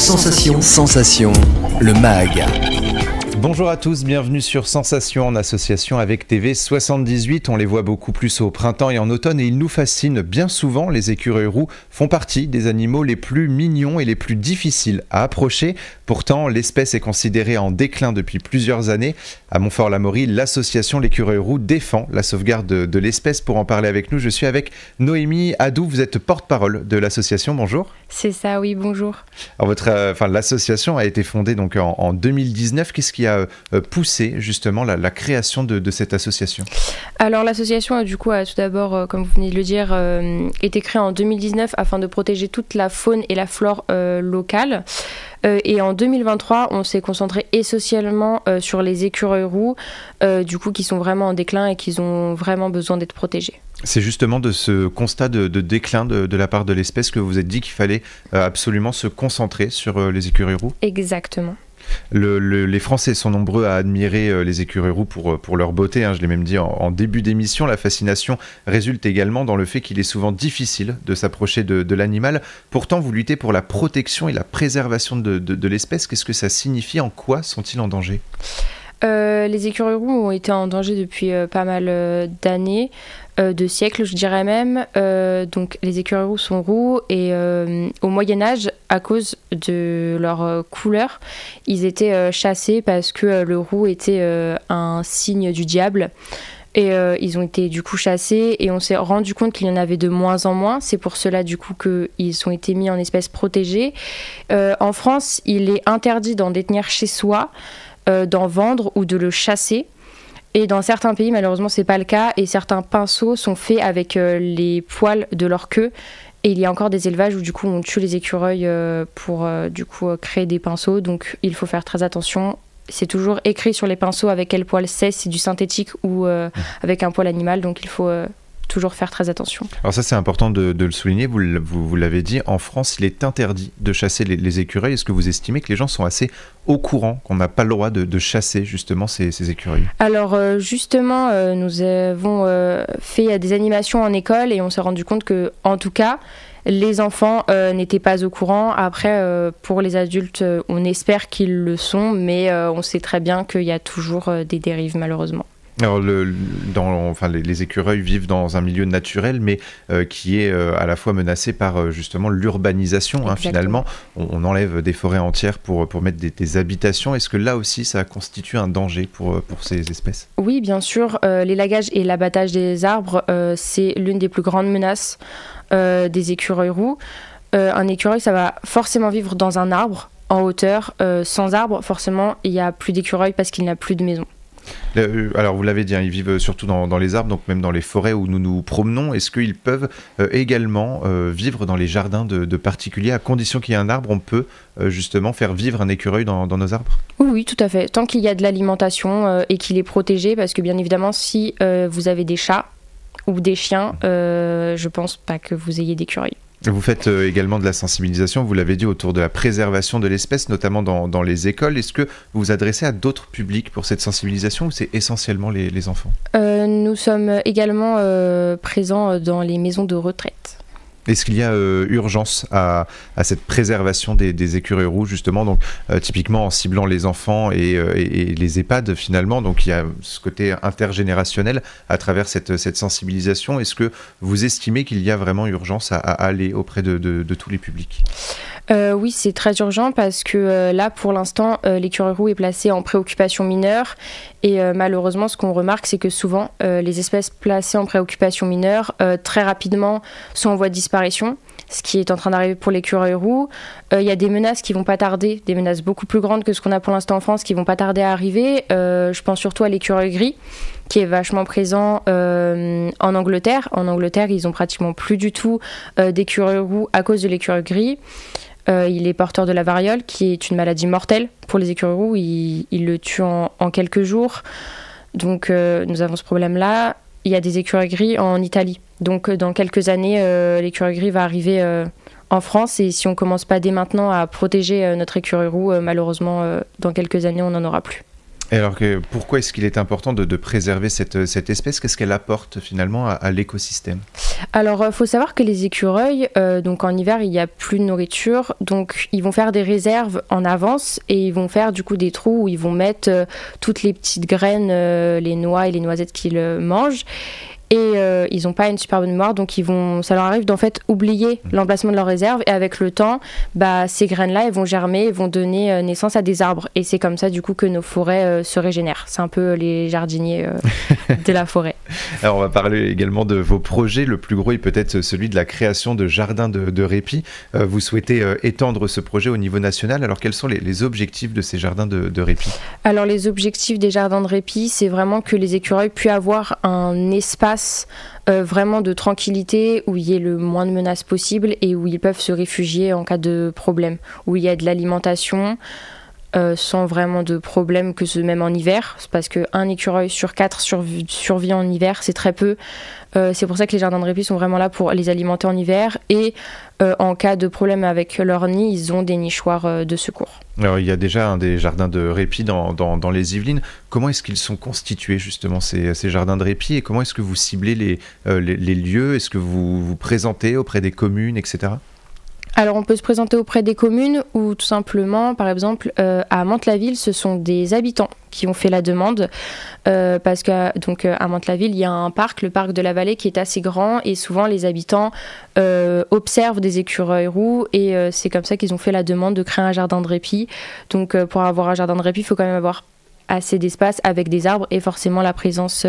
Sensation. Sensation, le MAG. Bonjour à tous, bienvenue sur Sensation en association avec TV78. On les voit beaucoup plus au printemps et en automne et ils nous fascinent bien souvent. Les écureuils roux font partie des animaux les plus mignons et les plus difficiles à approcher. Pourtant, l'espèce est considérée en déclin depuis plusieurs années. À Montfort-l'Amaury, l'association L'écureuil roux défend la sauvegarde de l'espèce. Pour en parler avec nous, je suis avec Noémie Hadou. Vous êtes porte-parole de l'association. Bonjour. C'est ça, oui, bonjour. Alors l'association a été fondée donc en 2019. Qu'est-ce qui a poussé justement la création de cette association? Alors l'association a tout d'abord, comme vous venez de le dire, été créée en 2019 afin de protéger toute la faune et la flore locale. Et en 2023, on s'est concentré essentiellement sur les écureuils roux, qui sont vraiment en déclin et qui ont vraiment besoin d'être protégés. C'est justement de ce constat de déclin de la part de l'espèce que vous vous êtes dit qu'il fallait absolument se concentrer sur les écureuils roux? Exactement. Les Français sont nombreux à admirer les écureuils roux pour leur beauté, je l'ai même dit en début d'émission. La fascination résulte également dans le fait qu'il est souvent difficile de s'approcher de l'animal. Pourtant, vous luttez pour la protection et la préservation de l'espèce. Qu'est-ce que ça signifie? En quoi sont-ils en danger? Les écureuils roux ont été en danger depuis pas mal d'années, de siècles je dirais même. Donc les écureuils roux sont roux et au Moyen-Âge, à cause de leur couleur, ils étaient chassés parce que le roux était un signe du diable. Et ils ont été chassés et on s'est rendu compte qu'il y en avait de moins en moins. C'est pour cela qu'ils ont été mis en espèces protégées. En France, il est interdit d'en détenir chez soi, d'en vendre ou de le chasser. Et dans certains pays, malheureusement, c'est pas le cas. Et certains pinceaux sont faits avec les poils de leur queue. Et il y a encore des élevages où on tue les écureuils pour créer des pinceaux. Donc il faut faire très attention. C'est toujours écrit sur les pinceaux avec quel poil c'est du synthétique ou avec un poil animal. Donc il faut toujours faire très attention. Alors ça c'est important de le souligner, vous l'avez dit, en France il est interdit de chasser les écureuils. Est-ce que vous estimez que les gens sont assez au courant qu'on n'a pas le droit de chasser justement ces écureuils? Alors justement nous avons fait des animations en école et on s'est rendu compte que en tout cas les enfants n'étaient pas au courant. Après pour les adultes on espère qu'ils le sont, mais on sait très bien qu'il y a toujours des dérives malheureusement. Alors les écureuils vivent dans un milieu naturel, mais qui est à la fois menacé par justement l'urbanisation. Finalement, on enlève des forêts entières pour mettre des habitations. Est-ce que là aussi, ça constitue un danger pour ces espèces? Oui, bien sûr. L'élagage et l'abattage des arbres, c'est l'une des plus grandes menaces des écureuils roux. Un écureuil, ça va forcément vivre dans un arbre en hauteur. Sans arbre, forcément, il n'y a plus d'écureuils parce qu'il n'a plus de maison. Alors vous l'avez dit, ils vivent surtout dans les arbres, donc même dans les forêts où nous nous promenons. Est-ce qu'ils peuvent également vivre dans les jardins de particuliers? À condition qu'il y ait un arbre, on peut justement faire vivre un écureuil dans nos arbres? Oui, tout à fait. Tant qu'il y a de l'alimentation et qu'il est protégé, parce que bien évidemment, si vous avez des chats ou des chiens, je pense pas que vous ayez d'écureuil. Vous faites également de la sensibilisation, vous l'avez dit, autour de la préservation de l'espèce, notamment dans les écoles. Est-ce que vous vous adressez à d'autres publics pour cette sensibilisation ou c'est essentiellement les enfants? Nous sommes également présents dans les maisons de retraite. Est-ce qu'il y a urgence à cette préservation des écureuils roux, justement, donc typiquement en ciblant les enfants et les EHPAD finalement, donc il y a ce côté intergénérationnel à travers cette sensibilisation. Est-ce que vous estimez qu'il y a vraiment urgence à aller auprès de tous les publics? Oui, c'est très urgent parce que là, pour l'instant, l'écureuil roux est placé en préoccupation mineure et malheureusement, ce qu'on remarque, c'est que souvent, les espèces placées en préoccupation mineure, très rapidement, sont en voie de disparition, ce qui est en train d'arriver pour l'écureuil roux. Il y a des menaces qui vont pas tarder, des menaces beaucoup plus grandes que ce qu'on a pour l'instant en France, qui vont pas tarder à arriver. Je pense surtout à l'écureuil gris, qui est vachement présent en Angleterre. En Angleterre, ils ont pratiquement plus du tout d'écureuil roux à cause de l'écureuil gris. Il est porteur de la variole, qui est une maladie mortelle pour les écureuils roux. Il le tue en quelques jours. Donc nous avons ce problème-là. Il y a des écureuils gris en Italie. Donc dans quelques années, l'écureuil gris va arriver en France. Et si on ne commence pas dès maintenant à protéger notre écureuil roux, malheureusement, dans quelques années, on n'en aura plus. Et alors pourquoi est-ce qu'il est important de préserver cette espèce? Qu'est-ce qu'elle apporte finalement à l'écosystème? Alors, faut savoir que les écureuils, donc en hiver, il n'y a plus de nourriture, donc ils vont faire des réserves en avance et ils vont faire du coup des trous où ils vont mettre toutes les petites graines, les noix et les noisettes qu'ils mangent. Et ils n'ont pas une super bonne mémoire, donc ça leur arrive d'en fait oublier l'emplacement de leur réserve. Et avec le temps, ces graines-là, elles vont germer, elles vont donner naissance à des arbres. Et c'est comme ça du coup que nos forêts se régénèrent. C'est un peu les jardiniers de la forêt. Alors on va parler également de vos projets. Le plus gros est peut-être celui de la création de jardins de répit. Vous souhaitez étendre ce projet au niveau national. Alors quels sont les objectifs de ces jardins de répit? Alors les objectifs des jardins de répit, c'est vraiment que les écureuils puissent avoir un espace vraiment de tranquillité où il y ait le moins de menaces possible et où ils peuvent se réfugier en cas de problème, où il y a de l'alimentation sans vraiment de problème, même en hiver, parce qu'un écureuil sur 4 survit en hiver, c'est très peu. C'est pour ça que les jardins de répit sont vraiment là pour les alimenter en hiver et en cas de problème avec leur nid, ils ont des nichoirs de secours. Alors, il y a déjà des jardins de répit dans les Yvelines. Comment est-ce qu'ils sont constitués justement ces jardins de répit et comment est-ce que vous ciblez les lieux? Est-ce que vous vous présentez auprès des communes, etc.? Alors on peut se présenter auprès des communes ou tout simplement, par exemple, à Mantes-la-Ville, ce sont des habitants qui ont fait la demande parce que donc à Mantes-la-Ville, il y a un parc, le parc de la Vallée, qui est assez grand et souvent les habitants observent des écureuils roux et c'est comme ça qu'ils ont fait la demande de créer un jardin de répit. Donc pour avoir un jardin de répit, il faut quand même avoir assez d'espace avec des arbres et forcément la présence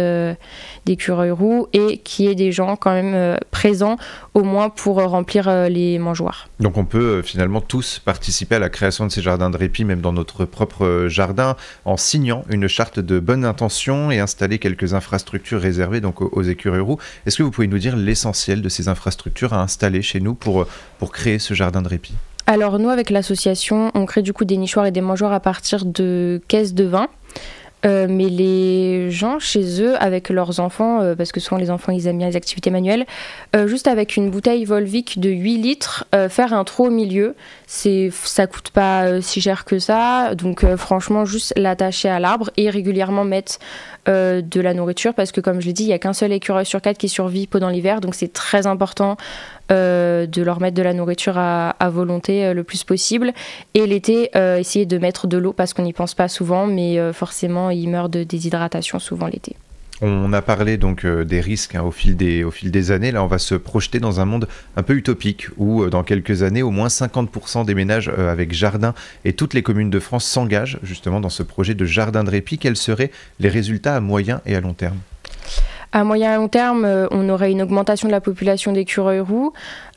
d'écureuils roux et qu'il y ait des gens quand même présents au moins pour remplir les mangeoires. Donc on peut finalement tous participer à la création de ces jardins de répit, même dans notre propre jardin, en signant une charte de bonne intention et installer quelques infrastructures réservées donc aux écureuils roux. Est-ce que vous pouvez nous dire l'essentiel de ces infrastructures à installer chez nous pour créer ce jardin de répit? Alors nous, avec l'association, on crée du coup des nichoirs et des mangeoires à partir de caisses de vin. Mais les gens chez eux, avec leurs enfants, parce que souvent les enfants ils aiment bien les activités manuelles, juste avec une bouteille Volvic de 8 litres, faire un trou au milieu, ça coûte pas si cher que ça, donc franchement juste l'attacher à l'arbre et régulièrement mettre de la nourriture, parce que comme je l'ai dit, il n'y a qu'un seul écureuil sur 4 qui survit pendant l'hiver, donc c'est très important de leur mettre de la nourriture à volonté le plus possible. Et l'été, essayer de mettre de l'eau parce qu'on n'y pense pas souvent, mais forcément, ils meurent de déshydratation souvent l'été. On a parlé donc des risques au fil des années. Là, on va se projeter dans un monde un peu utopique où, dans quelques années, au moins 50% des ménages avec jardin et toutes les communes de France s'engagent justement dans ce projet de jardin de répit. Quels seraient les résultats à moyen et à long terme ? À moyen et long terme, on aurait une augmentation de la population d'écureuils roux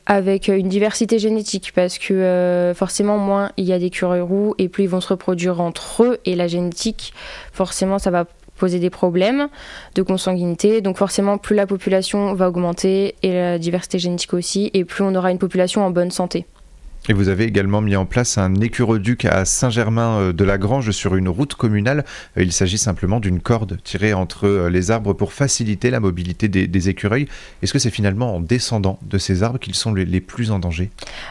avec une diversité génétique parce que forcément moins il y a d'écureuils roux et plus ils vont se reproduire entre eux et la génétique, forcément ça va poser des problèmes de consanguinité, donc forcément plus la population va augmenter et la diversité génétique aussi et plus on aura une population en bonne santé. Et vous avez également mis en place un écuroduc à Saint-Germain-de-la-Grange sur une route communale. Il s'agit simplement d'une corde tirée entre les arbres pour faciliter la mobilité des écureuils. Est-ce que c'est finalement en descendant de ces arbres qu'ils sont les plus en danger ?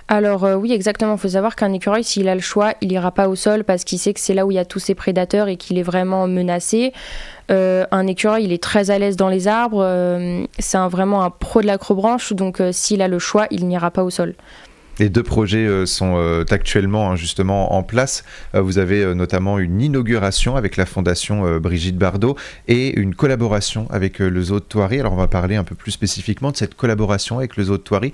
Alors oui, exactement. Il faut savoir qu'un écureuil, s'il a le choix, il n'ira pas au sol parce qu'il sait que c'est là où il y a tous ses prédateurs et qu'il est vraiment menacé. Un écureuil, il est très à l'aise dans les arbres. C'est vraiment un pro de l'acrobranche. Donc s'il a le choix, il n'ira pas au sol. Les deux projets sont actuellement justement en place. Vous avez notamment une inauguration avec la fondation Brigitte Bardot et une collaboration avec le Zoo de Thoiry. Alors on va parler un peu plus spécifiquement de cette collaboration avec le Zoo de Thoiry.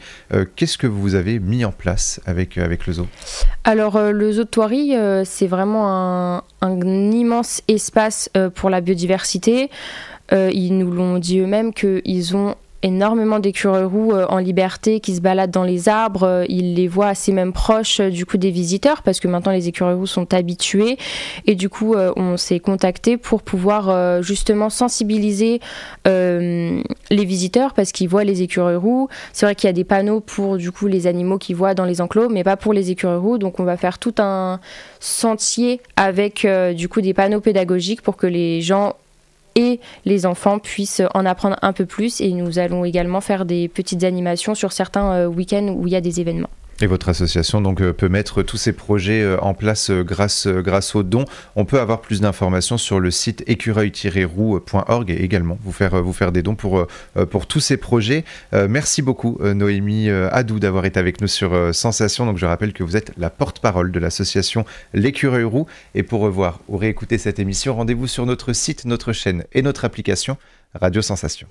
Qu'est-ce que vous avez mis en place avec le zoo ? Alors le Zoo de Thoiry, c'est vraiment un immense espace pour la biodiversité. Ils nous l'ont dit eux-mêmes qu'ils ont énormément d'écureuils roux en liberté qui se baladent dans les arbres, ils les voient assez même proches du coup des visiteurs parce que maintenant les écureuils roux sont habitués et du coup on s'est contacté pour pouvoir justement sensibiliser les visiteurs parce qu'ils voient les écureuils roux. C'est vrai qu'il y a des panneaux pour du coup les animaux qu'ils voient dans les enclos mais pas pour les écureuils roux, donc on va faire tout un sentier avec du coup des panneaux pédagogiques pour que les gens et les enfants puissent en apprendre un peu plus et nous allons également faire des petites animations sur certains week-ends où il y a des événements. Et votre association donc peut mettre tous ces projets en place grâce aux dons. On peut avoir plus d'informations sur le site écureuil-roux.org et également vous faire des dons pour tous ces projets. Merci beaucoup Noémie Hadou d'avoir été avec nous sur Sensation. Donc je rappelle que vous êtes la porte-parole de l'association L'Écureuil Roux. Et pour revoir ou réécouter cette émission, rendez-vous sur notre site, notre chaîne et notre application Radio Sensation.